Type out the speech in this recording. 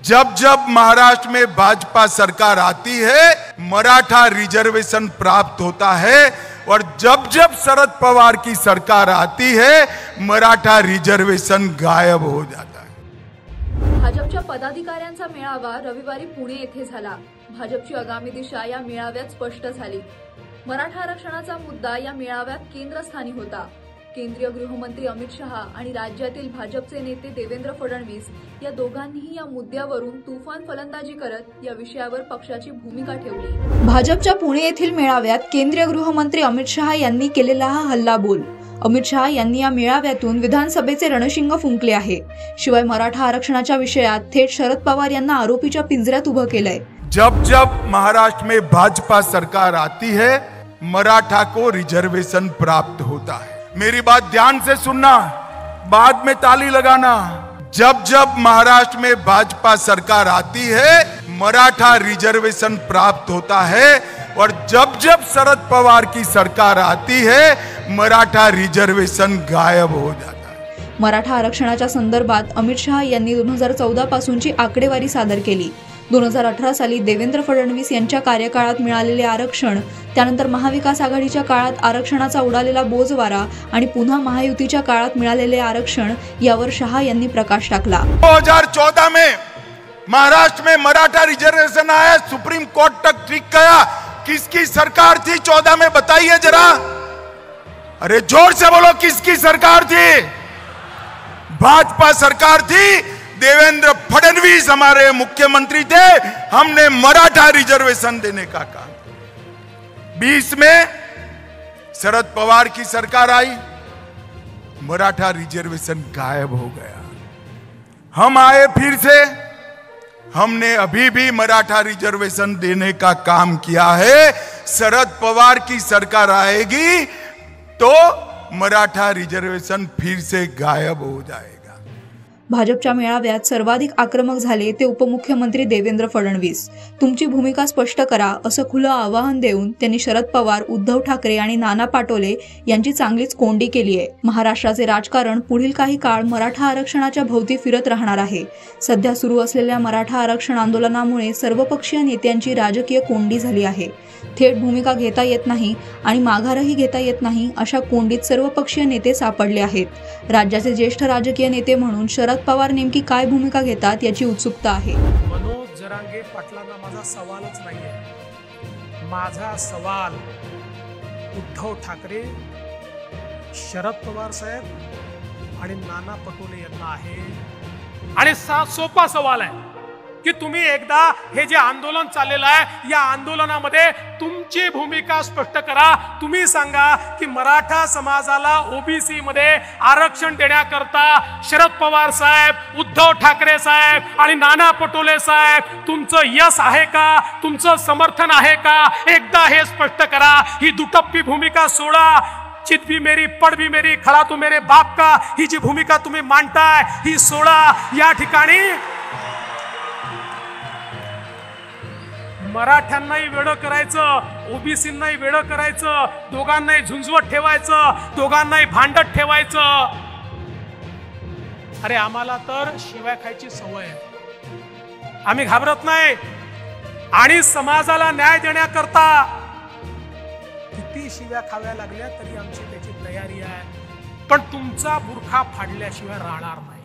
जब जब महाराष्ट्र में भाजपा सरकार आती है मराठा रिजर्वेशन प्राप्त होता है और जब जब शरद पवार की सरकार आती है मराठा रिजर्वेशन गायब हो जाता है। भाजपच्या पदाधिकाऱ्यांचा मेळावा रविवारी पुणे येथे झाला। भाजपची आगामी दिशा या मेळाव्यात स्पष्ट झाली। मराठा आरक्षणाचा मुद्दा या मेळाव्यात केंद्रस्थानी होता। केंद्रीय गृहमंत्री अमित शहा आणि राज्यातील भाजपचे नेते देवेंद्र फडणवीस या दोघांनीही या मुद्द्यावरून तुफान फलंदाजी करत या विषयावर पक्षाची भूमिका ठेवली। भाजपच्या पुणे येथील मेळाव्यात केंद्रीय गृहमंत्री अमित शहा यांनी केलेला हा हल्लाबोल। अमित शहा यांनी या मेळाव्यातून विधानसभेचे रणशिंग फुंकले आहे। शिवाय मराठा आरक्षणाच्या विषयात थेट शरद पवार यांना आरोपीच्या पिंजऱ्यात उभं केलंय। जब जब महाराष्ट्र में भाजपा सरकार आती है मराठा को रिजर्वेशन प्राप्त होता है। मेरी बात ध्यान से सुनना, बाद में ताली लगाना। जब जब महाराष्ट्र में भाजपा सरकार आती है मराठा रिजर्वेशन प्राप्त होता है और जब जब शरद पवार की सरकार आती है मराठा रिजर्वेशन गायब हो जाता है। मराठा आरक्षणाच्या संदर्भात अमित शहा यांनी 2014 पासूनची आकडेवारी सादर केली। 2018 साली देवेंद्र फडणवीस यांच्या कार्यकाळात मिळालेले आरक्षण, त्यानंतर महाविकास आघाडीच्या काळात आरक्षणाचा उडालेला बोजवारा आणि पुन्हा महायुतीच्या काळात मिळालेले आरक्षण यावर शहा यांनी प्रकाश टाकला। 2014 में महाराष्ट्र में मराठा रिजर्वेशन आया, सुप्रीम कोर्ट तक ठीक गया। किसकी सरकार थी 14 में बताइए जरा, अरे जोर से बोलो, किसकी सरकार थी? भाजपा सरकार थी। देवेंद्र फडणवीस हमारे मुख्यमंत्री थे। हमने मराठा रिजर्वेशन देने का काम। 20 में शरद पवार की सरकार आई, मराठा रिजर्वेशन गायब हो गया। हम आए फिर से, हमने अभी भी मराठा रिजर्वेशन देने का काम किया है। शरद पवार की सरकार आएगी तो मराठा रिजर्वेशन फिर से गायब हो जाएगा। भाजपच्या मेळाव्यात सर्वाधिक आक्रमक झाले ते उपमुख्यमंत्री देवेंद्र फडणवीस। तुमची भूमिका स्पष्ट करा असं खुलं आवाहन देऊन त्यांनी शरद पवार, उद्धव ठाकरे आणि नाना पाटोले यांची चांगलीच कोंडी केली आहे। महाराष्ट्राचे राजकारण पुढील काही काळ मराठा आरक्षणाच्या भोवती फिरत राहणार आहे। सध्या सुरू असलेल्या मराठा आरक्षण आंदोलनामुळे सर्वपक्षीय नेत्यांची राजकीय कोंडी झाली आहे। थेट भूमिका घेता येत नाही आणि माघारही घेता येत नाही अशा कोंडीत सर्वपक्षीय नेते सापडले आहेत। राज्याचे ज्येष्ठ राजकीय नेते म्हणून शरद पवार नेमकी काय भूमिका घेतात याची उत्सुकता आहे। मनोज जरांगे पाटलांना माझा सवालच नाहीये। माझा सवाल उद्धव ठाकरे, शरद पवार साहेब आणि नाना पटोले यांना आहे। आणि सोपा सवाल आहे की तुम्ही एकदा हे जे आंदोलन चाललेलं आहे या आंदोलनामध्ये तुमची भूमिका स्पष्ट करा। तुम्ही सांगा की मराठा समाजाला ओबीसी मध्ये आरक्षण देण्याकरता शरद पवार साहेब, उद्धव ठाकरे साहेब आणि नाना पटोले साहेब तुमचं यश आहे का, तुमचं समर्थन आहे का? एकदा हे स्पष्ट करा। ही दुटप्पी भूमिका सोडा। चित भी मेरी, पढ़ भी मेरी, खड़ा तो मेरे बाप का, ही जी भूमिका तुम्ही मांडताय ही सोडा। या ठिकाणी मराठ्यांनाही वेडं करायचं, ओबीसींनाही वेडं करायचं, दोघांनाही झुंजवत ठेवायचं, दोघांनाही भांडत ठेवायचं। अरे आम्हाला तर शिव्या खायची सवय आहे, आम्ही घाबरत नाही। आणि समाजाला न्याय देण्याकरता किती शिव्या खाव्या लागल्या तरी आमची त्याची तयारी आहे, पण तुमचा बुरखा फाडल्याशिवाय राहणार नाही।